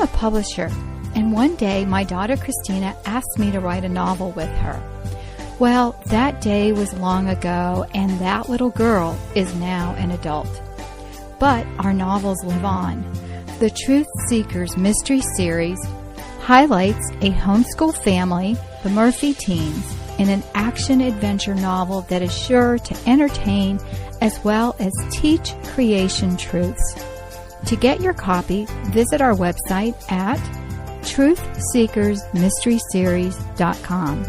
a publisher, and one day my daughter Christina asked me to write a novel with her. Well, that day was long ago, and that little girl is now an adult. But our novels live on. The Truth Seekers Mystery Series highlights a homeschool family, the Murphy teens, in an action-adventure novel that is sure to entertain as well as teach creation truths. To get your copy, visit our website at truthseekersmysteryseries.com.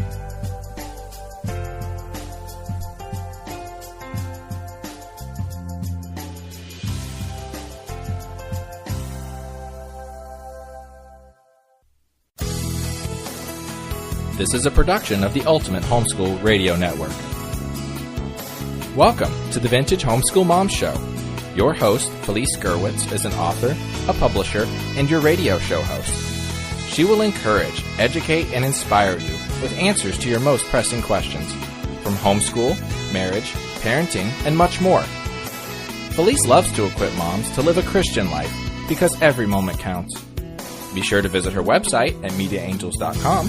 This is a production of the Ultimate Homeschool Radio Network. Welcome to the Vintage Homeschool Mom Show. Your host, Felice Gerwitz, is an author, a publisher, and your radio show host. She will encourage, educate, and inspire you with answers to your most pressing questions from homeschool, marriage, parenting, and much more. Felice loves to equip moms to live a Christian life because every moment counts. Be sure to visit her website at mediaangels.com.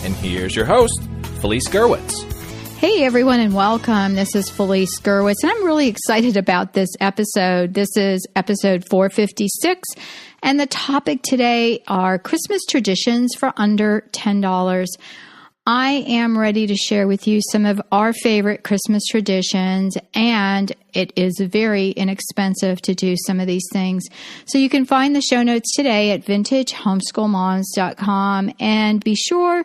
And here's your host, Felice Gerwitz. Hey everyone, and welcome. This is Felice Gerwitz, and I'm really excited about this episode. This is episode 456, and the topic today are Christmas traditions for under $10. I am ready to share with you some of our favorite Christmas traditions, and it is very inexpensive to do some of these things. So you can find the show notes today at vintagehomeschoolmoms.com, and be sure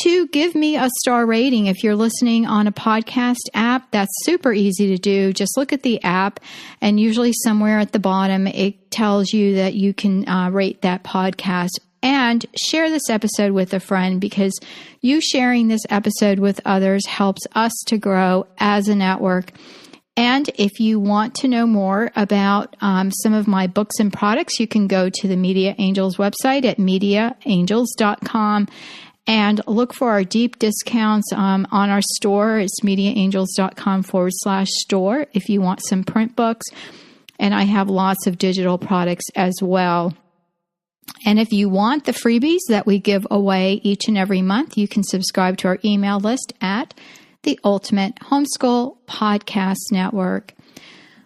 to give me a star rating if you're listening on a podcast app. That's super easy to do. Just look at the app, and usually somewhere at the bottom it tells you that you can rate that podcast. And share this episode with a friend, because you sharing this episode with others helps us to grow as a network. And if you want to know more about some of my books and products, you can go to the Media Angels website at mediaangels.com and look for our deep discounts on our store. It's mediaangels.com/store if you want some print books. And I have lots of digital products as well. And if you want the freebies that we give away each and every month, you can subscribe to our email list at the Ultimate Homeschool Podcast Network.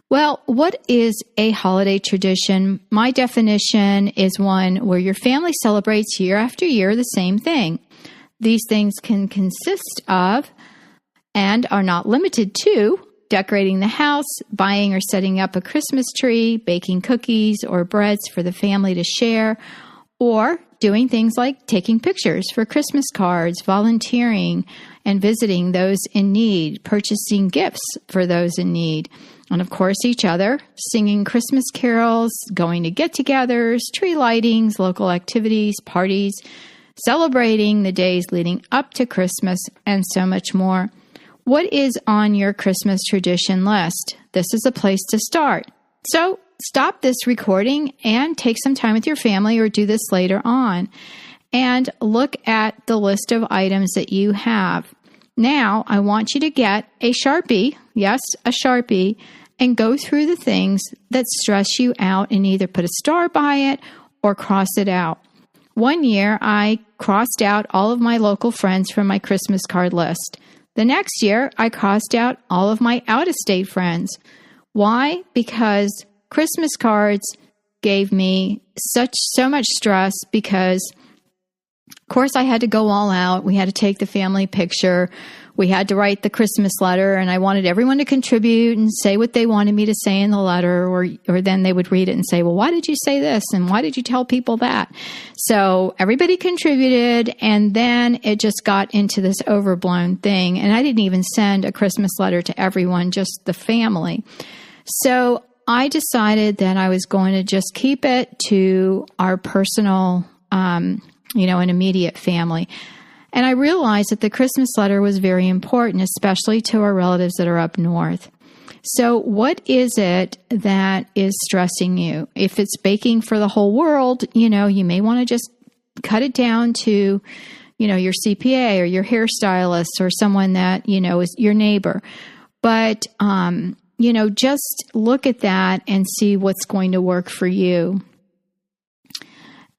Well, what is a holiday tradition? My definition is one where your family celebrates year after year the same thing. These things can consist of, and are not limited to, decorating the house, buying or setting up a Christmas tree, baking cookies or breads for the family to share, or doing things like taking pictures for Christmas cards, volunteering and visiting those in need, purchasing gifts for those in need, and of course each other, singing Christmas carols, going to get-togethers, tree lightings, local activities, parties, celebrating the days leading up to Christmas, and so much more. What is on your Christmas tradition list? This is a place to start. So stop this recording and take some time with your family, or do this later on, and look at the list of items that you have. Now, I want you to get a Sharpie, yes, a Sharpie, and go through the things that stress you out and either put a star by it or cross it out. One year, I crossed out all of my local friends from my Christmas card list. The next year, I crossed out all of my out-of-state friends. Why? Because Christmas cards gave me so much stress, because, of course, I had to go all out. We had to take the family picture. We had to write the Christmas letter, and I wanted everyone to contribute and say what they wanted me to say in the letter, or then they would read it and say, well, why did you say this? And why did you tell people that? So everybody contributed, and then it just got into this overblown thing. And I didn't even send a Christmas letter to everyone, just the family. So I decided that I was going to just keep it to our personal, and immediate family. And I realized that the Christmas letter was very important, especially to our relatives that are up north. So what is it that is stressing you? If it's baking for the whole world, you may want to just cut it down to, your CPA or your hairstylist or someone that, is your neighbor. But, just look at that and see what's going to work for you.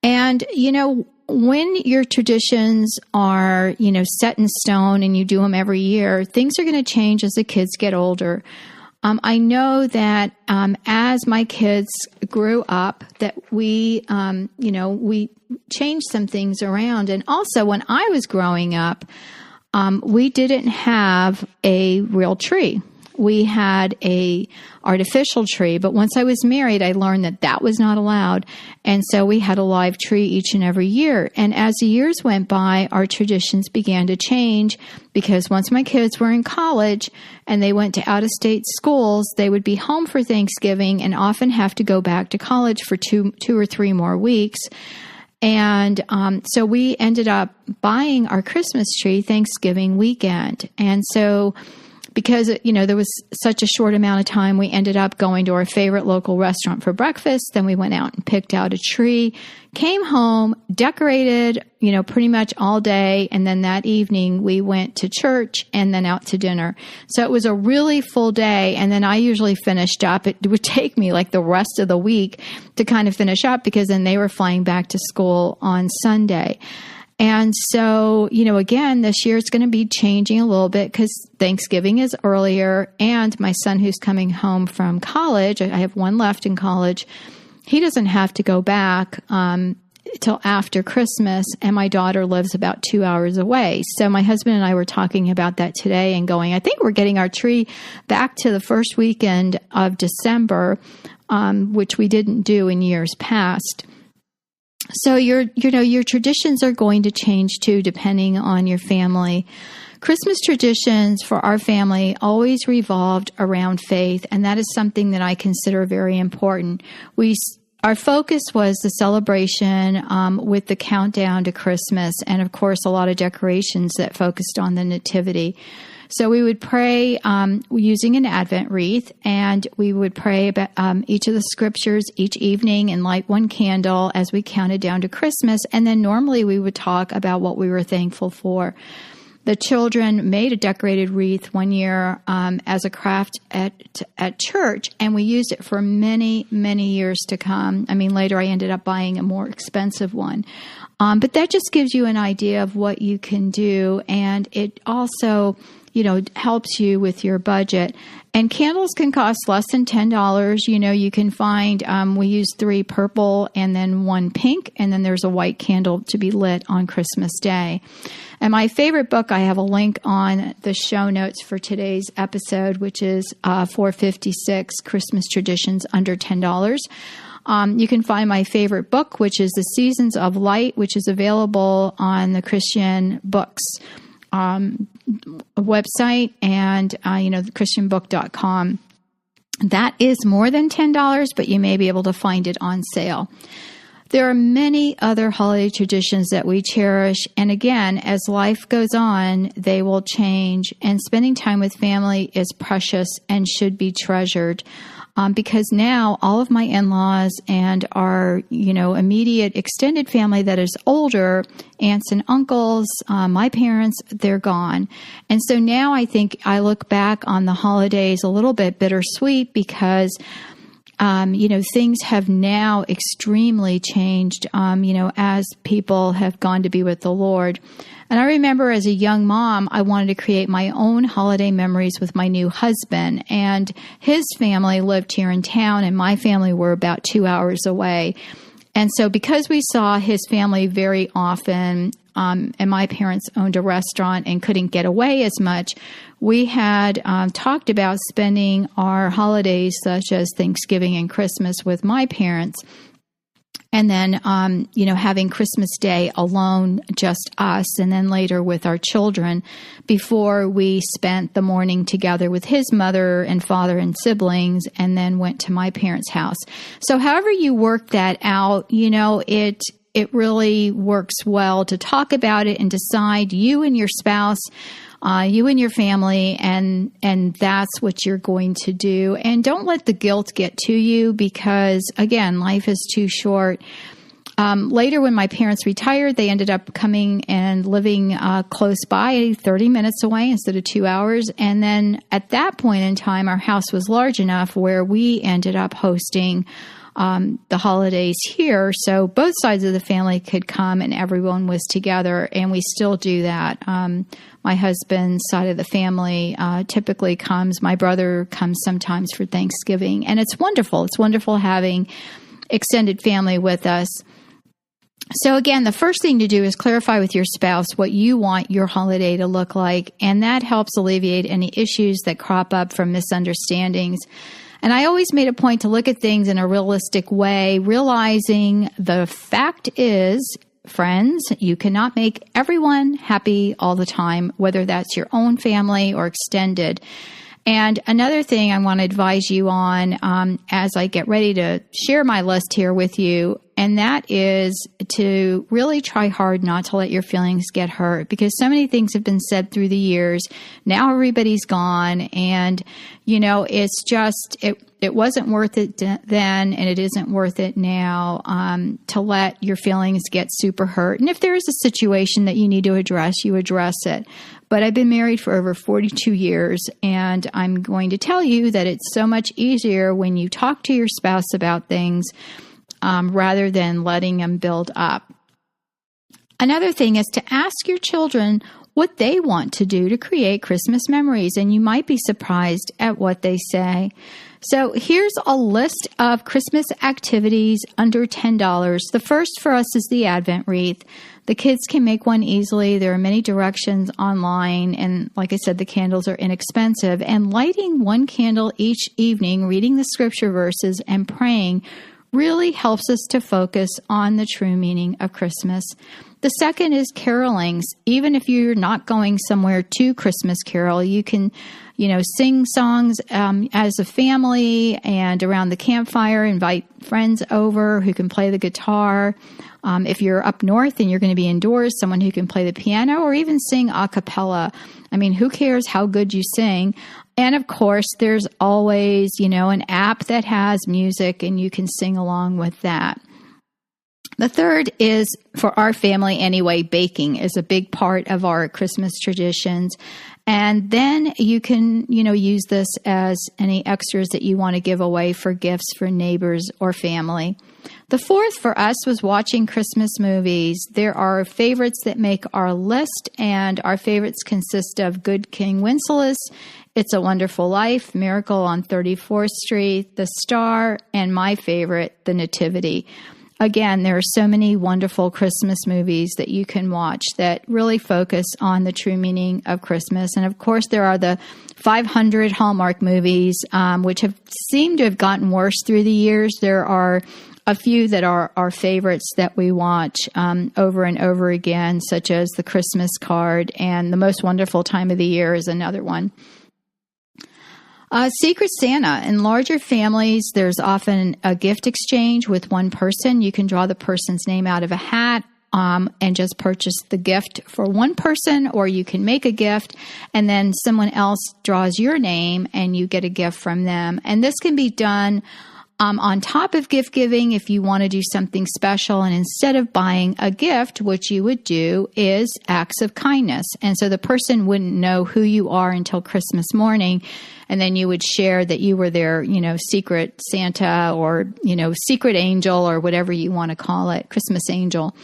And, when your traditions are, set in stone and you do them every year, things are going to change as the kids get older. I know that as my kids grew up, that we changed some things around. And also, when I was growing up, we didn't have a real tree. We had a artificial tree, but once I was married, I learned that that was not allowed. And so we had a live tree each and every year. And as the years went by, our traditions began to change because once my kids were in college and they went to out-of-state schools, they would be home for Thanksgiving and often have to go back to college for two or three more weeks. And so we ended up buying our Christmas tree Thanksgiving weekend. And so because, there was such a short amount of time, we ended up going to our favorite local restaurant for breakfast. Then we went out and picked out a tree, came home, decorated, pretty much all day. And then that evening we went to church and then out to dinner. So it was a really full day. And then I usually finished up. It would take me like the rest of the week to kind of finish up because then they were flying back to school on Sunday. And so, again, this year it's going to be changing a little bit because Thanksgiving is earlier. And my son who's coming home from college, I have one left in college, he doesn't have to go back till after Christmas. And my daughter lives about 2 hours away. So my husband and I were talking about that today and going, I think we're getting our tree back to the first weekend of December, which we didn't do in years past. So your traditions are going to change too, depending on your family. Christmas traditions for our family always revolved around faith, and that is something that I consider very important. Our focus was the celebration with the countdown to Christmas, and of course, a lot of decorations that focused on the nativity. So we would pray using an Advent wreath, and we would pray about each of the scriptures each evening and light one candle as we counted down to Christmas. And then normally we would talk about what we were thankful for. The children made a decorated wreath one year as a craft at church, and we used it for many, many years to come. I mean, later I ended up buying a more expensive one. But that just gives you an idea of what you can do, and it also helps you with your budget. And candles can cost less than $10. You can find, we use 3 purple and then 1 pink, and then there's a white candle to be lit on Christmas Day. And my favorite book, I have a link on the show notes for today's episode, which is 456 Christmas Traditions Under $10. You can find my favorite book, which is The Seasons of Light, which is available on the Christian Books website and, christianbook.com. That is more than $10, but you may be able to find it on sale. There are many other holiday traditions that we cherish. And again, as life goes on, they will change. And spending time with family is precious and should be treasured. Because now all of my in-laws and our, immediate extended family that is older, aunts and uncles, my parents, they're gone. And so now I think I look back on the holidays a little bit bittersweet because, things have now extremely changed, as people have gone to be with the Lord. And I remember as a young mom, I wanted to create my own holiday memories with my new husband. And his family lived here in town, and my family were about 2 hours away. And so because we saw his family very often, and my parents owned a restaurant and couldn't get away as much, we had talked about spending our holidays, such as Thanksgiving and Christmas, with my parents. And then, having Christmas Day alone, just us, and then later with our children before we spent the morning together with his mother and father and siblings and then went to my parents' house. So however you work that out, it really works well to talk about it and decide, you and your spouse, you and your family, and that's what you're going to do. And don't let the guilt get to you because, again, life is too short. Later, when my parents retired, they ended up coming and living close by, 30 minutes away instead of 2 hours. And then at that point in time, our house was large enough where we ended up hosting the holidays here, so both sides of the family could come and everyone was together, and we still do that. My husband's side of the family typically comes. My brother comes sometimes for Thanksgiving, and it's wonderful. It's wonderful having extended family with us. So again, the first thing to do is clarify with your spouse what you want your holiday to look like, and that helps alleviate any issues that crop up from misunderstandings. And I always made a point to look at things in a realistic way, realizing the fact is, friends, you cannot make everyone happy all the time, whether that's your own family or extended. And another thing I want to advise you on as I get ready to share my list here with you, and that is to really try hard not to let your feelings get hurt, because so many things have been said through the years. Now everybody's gone, and, you know, it's just, it wasn't worth it then, and it isn't worth it now to let your feelings get super hurt. And if there is a situation that you need to address, you address it. But I've been married for over 42 years, and I'm going to tell you that it's so much easier when you talk to your spouse about things rather than letting them build up. Another thing is to ask your children what they want to do to create Christmas memories, and you might be surprised at what they say. So here's a list of Christmas activities under $10. The first for us is the Advent wreath. The kids can make one easily. There are many directions online, and like I said, the candles are inexpensive. And lighting one candle each evening, reading the scripture verses, and praying really helps us to focus on the true meaning of Christmas. The second is carolings. Even if you're not going somewhere to Christmas carol, you can, sing songs as a family and around the campfire, invite friends over who can play the guitar. If you're up north and you're going to be indoors, someone who can play the piano or even sing a cappella. I mean, who cares how good you sing? And of course, there's always, an app that has music and you can sing along with that. The third is, for our family anyway, baking is a big part of our Christmas traditions. And then you can, use this as any extras that you want to give away for gifts for neighbors or family. The fourth for us was watching Christmas movies. There are favorites that make our list, and our favorites consist of Good King Wenceslas, It's a Wonderful Life, Miracle on 34th Street, The Star, and my favorite, The Nativity. Again, there are so many wonderful Christmas movies that you can watch that really focus on the true meaning of Christmas. And of course, there are the 500 Hallmark movies, which have seemed to have gotten worse through the years. There are a few that are our favorites that we watch over and over again, such as The Christmas Card, and The Most Wonderful Time of the Year is another one. Secret Santa. In larger families, there's often a gift exchange with one person. You can draw the person's name out of a hat and just purchase the gift for one person, or you can make a gift and then someone else draws your name and you get a gift from them. And this can be done on top of gift giving if you want to do something special. And instead of buying a gift, what you would do is acts of kindness. And so the person wouldn't know who you are until Christmas morning. And then you would share that you were their, secret Santa or, secret angel or whatever you want to call it, Christmas angel.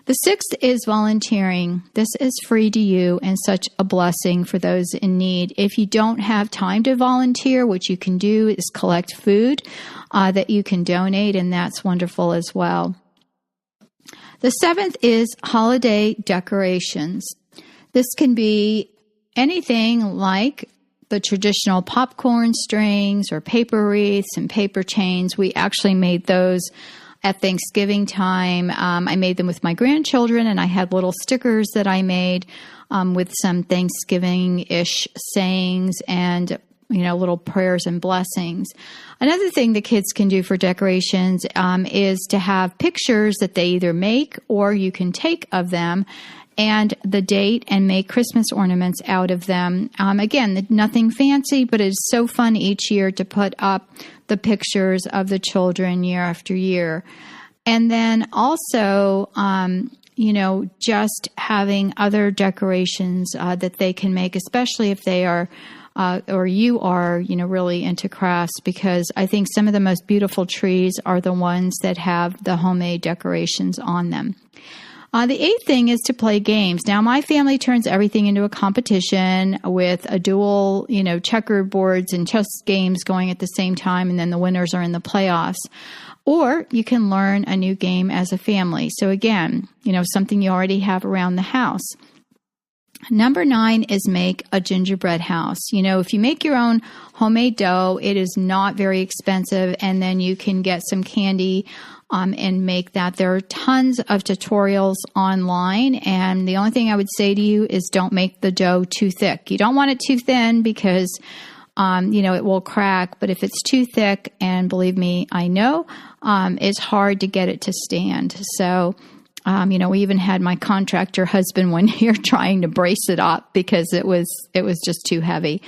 The sixth is volunteering. This is free to you and such a blessing for those in need. If you don't have time to volunteer, what you can do is collect food that you can donate, and that's wonderful as well. The seventh is holiday decorations. This can be anything like the traditional popcorn strings or paper wreaths and paper chains. We actually made those at Thanksgiving time. I made them with my grandchildren, and I had little stickers that I made with some Thanksgiving-ish sayings and, little prayers and blessings. Another thing the kids can do for decorations is to have pictures that they either make or you can take of them and the date and make Christmas ornaments out of them. Again, nothing fancy, but it's so fun each year to put up the pictures of the children year after year. And then also, just having other decorations that they can make, especially if they are or you are, really into crafts, because I think some of the most beautiful trees are the ones that have the homemade decorations on them. The 8th thing is to play games. Now, my family turns everything into a competition with a dual, checkered boards and chess games going at the same time, and then the winners are in the playoffs. Or you can learn a new game as a family. So again, something you already have around the house. Number 9 is make a gingerbread house. If you make your own homemade dough, it is not very expensive, and then you can get some candy and make that. There are tons of tutorials online, and the only thing I would say to you is don't make the dough too thick. You don't want it too thin because, it will crack, but if it's too thick, and believe me, I know, it's hard to get it to stand. So, we even had my contractor husband one year trying to brace it up because it was just too heavy.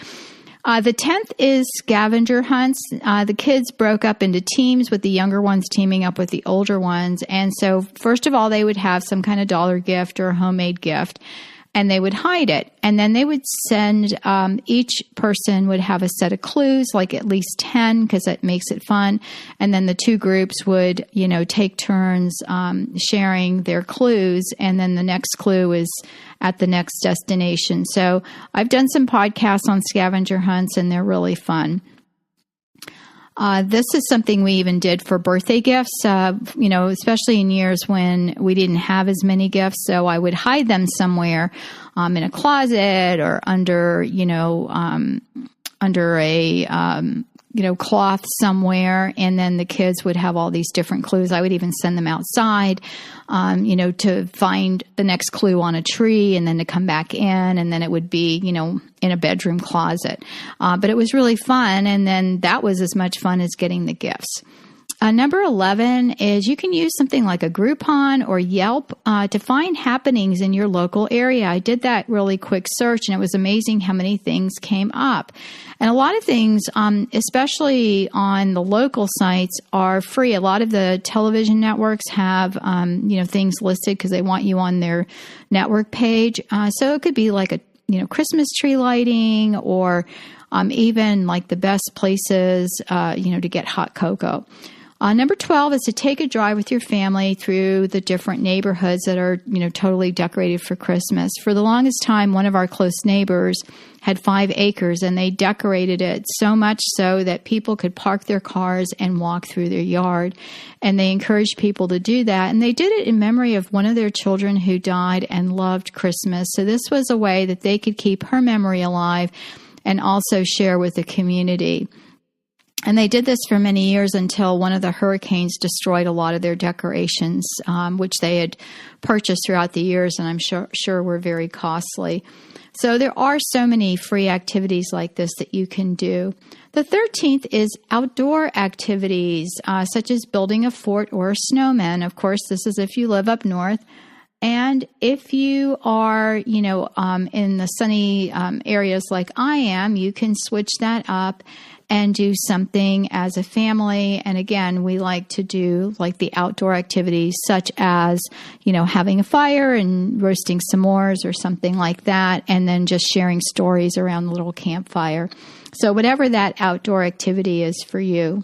The 10th is scavenger hunts. The kids broke up into teams, with the younger ones teaming up with the older ones. And so, first of all, they would have some kind of dollar gift or a homemade gift, and they would hide it. And then they would send, each person would have a set of clues, like at least 10, because that makes it fun. And then the 2 groups would, take turns sharing their clues. And then the next clue is at the next destination. So I've done some podcasts on scavenger hunts, and they're really fun. This is something we even did for birthday gifts, especially in years when we didn't have as many gifts. So I would hide them somewhere in a closet or under a cloth somewhere, and then the kids would have all these different clues. I would even send them outside, to find the next clue on a tree, and then to come back in, and then it would be, in a bedroom closet. But it was really fun, and then that was as much fun as getting the gifts. Number 11 is you can use something like a Groupon or Yelp to find happenings in your local area. I did that really quick search, and it was amazing how many things came up. And a lot of things, especially on the local sites, are free. A lot of the television networks have, things listed because they want you on their network page. So it could be like Christmas tree lighting, or even like the best places, to get hot cocoa. Number 12 is to take a drive with your family through the different neighborhoods that are, totally decorated for Christmas. For the longest time, one of our close neighbors had 5 acres, and they decorated it so much so that people could park their cars and walk through their yard. And they encouraged people to do that. And they did it in memory of one of their children who died and loved Christmas. So this was a way that they could keep her memory alive and also share with the community. And they did this for many years until one of the hurricanes destroyed a lot of their decorations, which they had purchased throughout the years, and I'm sure were very costly. So there are so many free activities like this that you can do. The 13th is outdoor activities, such as building a fort or a snowman. Of course, this is if you live up north. And if you are, in the sunny areas like I am, you can switch that up and do something as a family. And again, we like to do like the outdoor activities, such as, having a fire and roasting s'mores or something like that, and then just sharing stories around the little campfire. So whatever that outdoor activity is for you.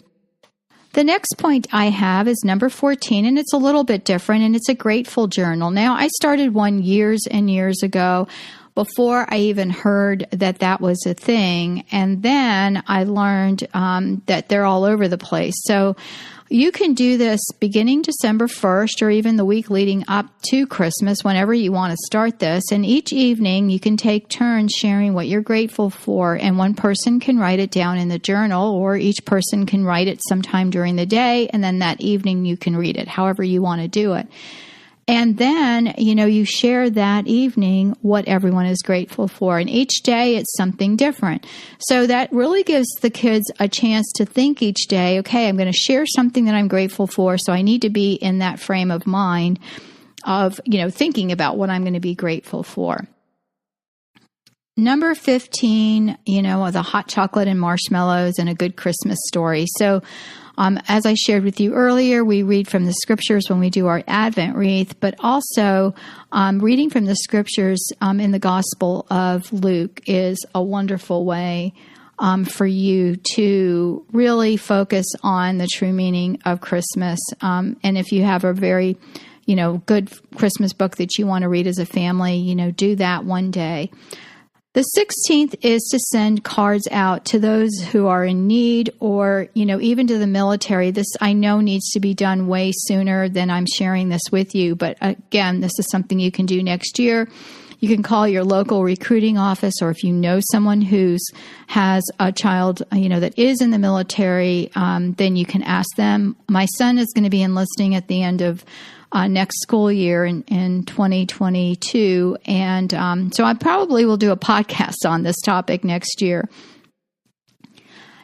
The next point I have is number 14, and it's a little bit different, and it's a grateful journal. Now, I started one years and years ago before I even heard that was a thing, and then I learned that they're all over the place. So you can do this beginning December 1st or even the week leading up to Christmas, whenever you want to start this. And each evening you can take turns sharing what you're grateful for, and one person can write it down in the journal, or each person can write it sometime during the day, and then that evening you can read it, however you want to do it. And then, you share that evening what everyone is grateful for. And each day it's something different. So that really gives the kids a chance to think each day, okay, I'm going to share something that I'm grateful for. So I need to be in that frame of mind of, thinking about what I'm going to be grateful for. Number 15, the hot chocolate and marshmallows and a good Christmas story. So As I shared with you earlier, we read from the scriptures when we do our Advent wreath, but also reading from the scriptures in the Gospel of Luke is a wonderful way for you to really focus on the true meaning of Christmas. And if you have a very, good Christmas book that you want to read as a family, do that one day. The 16th is to send cards out to those who are in need, or, even to the military. This I know needs to be done way sooner than I'm sharing this with you. But again, this is something you can do next year. You can call your local recruiting office, or if you know someone has a child, that is in the military, then you can ask them. My son is going to be enlisting at the end of next school year in 2022. And so I probably will do a podcast on this topic next year.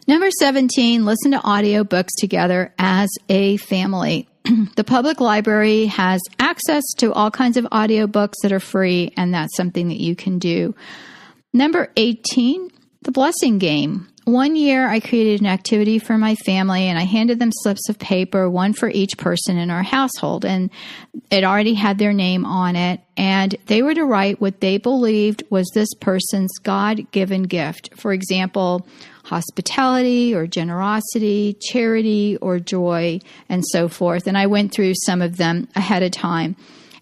Number 17, listen to audiobooks together as a family. The public library has access to all kinds of audiobooks that are free, and that's something that you can do. Number 18, the blessing game. One year, I created an activity for my family, and I handed them slips of paper, one for each person in our household, and it already had their name on it, and they were to write what they believed was this person's God-given gift. For example, hospitality or generosity, charity or joy, and so forth. And I went through some of them ahead of time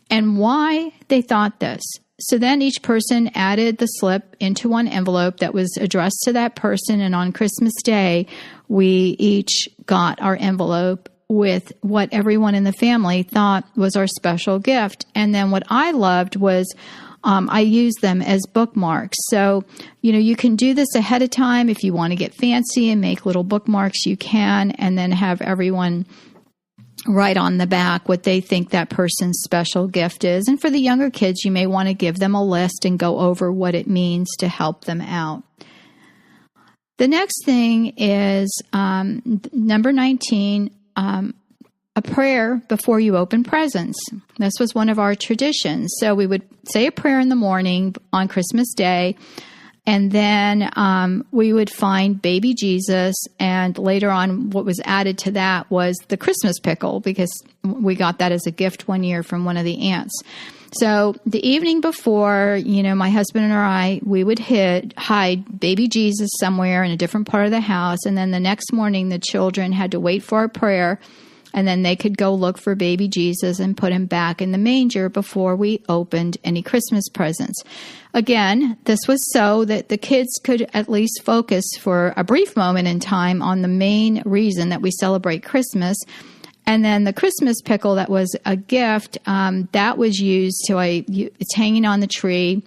and why they thought this. So then each person added the slip into one envelope that was addressed to that person. And on Christmas Day, we each got our envelope with what everyone in the family thought was our special gift. And then what I loved was I use them as bookmarks. So, you can do this ahead of time. If you want to get fancy and make little bookmarks, you can, and then have everyone write on the back what they think that person's special gift is. And for the younger kids, you may want to give them a list and go over what it means to help them out. The next thing is number 19, a prayer before you open presents. This was one of our traditions. So we would say a prayer in the morning on Christmas Day, and then we would find baby Jesus, and later on what was added to that was the Christmas pickle, because we got that as a gift one year from one of the aunts. So the evening before, my husband and I, we would hide baby Jesus somewhere in a different part of the house, and then the next morning the children had to wait for a prayer, and then they could go look for baby Jesus and put him back in the manger before we opened any Christmas presents. Again, this was so that the kids could at least focus for a brief moment in time on the main reason that we celebrate Christmas. And then the Christmas pickle that was a gift, that was used it's hanging on the tree.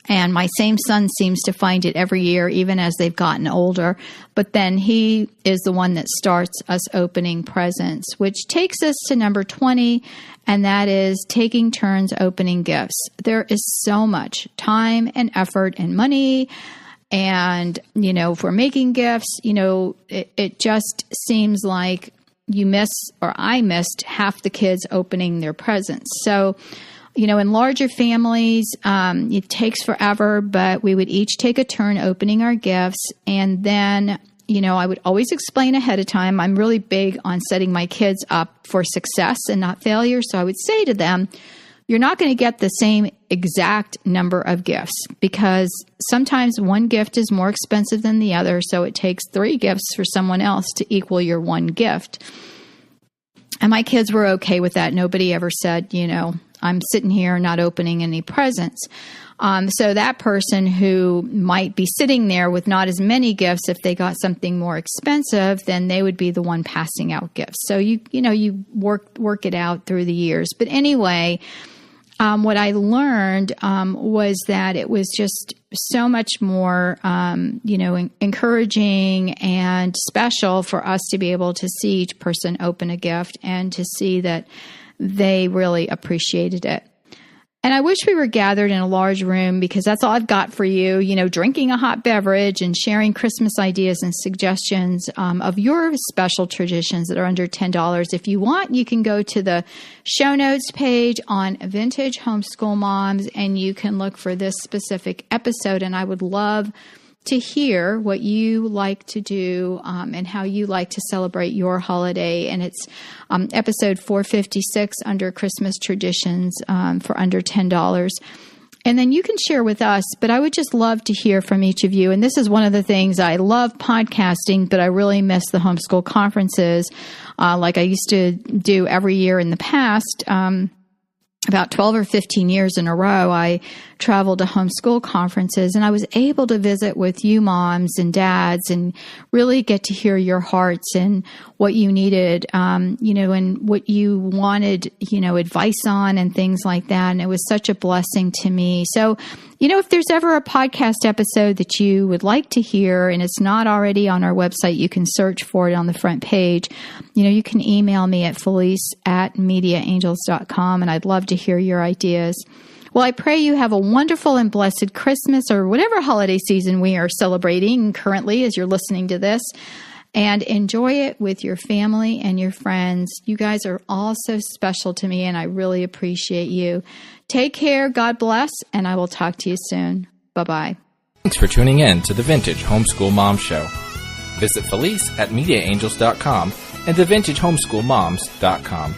And my same son seems to find it every year, even as they've gotten older. But then he is the one that starts us opening presents, which takes us to number 20, and that is taking turns opening gifts. There is so much time and effort and money. And, if we're making gifts, it just seems like I missed half the kids opening their presents. So, in larger families, it takes forever, but we would each take a turn opening our gifts. And then, I would always explain ahead of time. I'm really big on setting my kids up for success and not failure. So I would say to them, you're not going to get the same exact number of gifts, because sometimes one gift is more expensive than the other. So it takes 3 gifts for someone else to equal your one gift. And my kids were okay with that. Nobody ever said, I'm sitting here not opening any presents. So that person who might be sitting there with not as many gifts, if they got something more expensive, then they would be the one passing out gifts. So you work it out through the years. But anyway, what I learned was that it was just so much more, encouraging and special for us to be able to see each person open a gift and to see that they really appreciated it. And I wish we were gathered in a large room, because that's all I've got for you, drinking a hot beverage and sharing Christmas ideas and suggestions of your special traditions that are under $10. If you want, you can go to the show notes page on Vintage Homeschool Moms, and you can look for this specific episode. And I would love to hear what you like to do and how you like to celebrate your holiday. And it's episode 456 under Christmas traditions for under $10. And then you can share with us, but I would just love to hear from each of you. And this is one of the things I love podcasting, but I really miss the homeschool conferences like I used to do every year in the past. About 12 or 15 years in a row, I traveled to homeschool conferences, and I was able to visit with you moms and dads and really get to hear your hearts and what you needed, and what you wanted, advice on and things like that. And it was such a blessing to me. So, if there's ever a podcast episode that you would like to hear and it's not already on our website, you can search for it on the front page. You can email me at Felice@mediaangels.com, and I'd love to hear your ideas. Well, I pray you have a wonderful and blessed Christmas or whatever holiday season we are celebrating currently as you're listening to this, and enjoy it with your family and your friends. You guys are all so special to me, and I really appreciate you. Take care, God bless, and I will talk to you soon. Bye-bye. Thanks for tuning in to the Vintage Homeschool Mom Show. Visit Felice at MediaAngels.com and TheVintageHomeschoolMoms.com.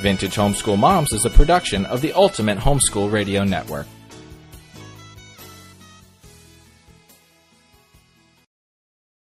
Vintage Homeschool Moms is a production of the Ultimate Homeschool Radio Network.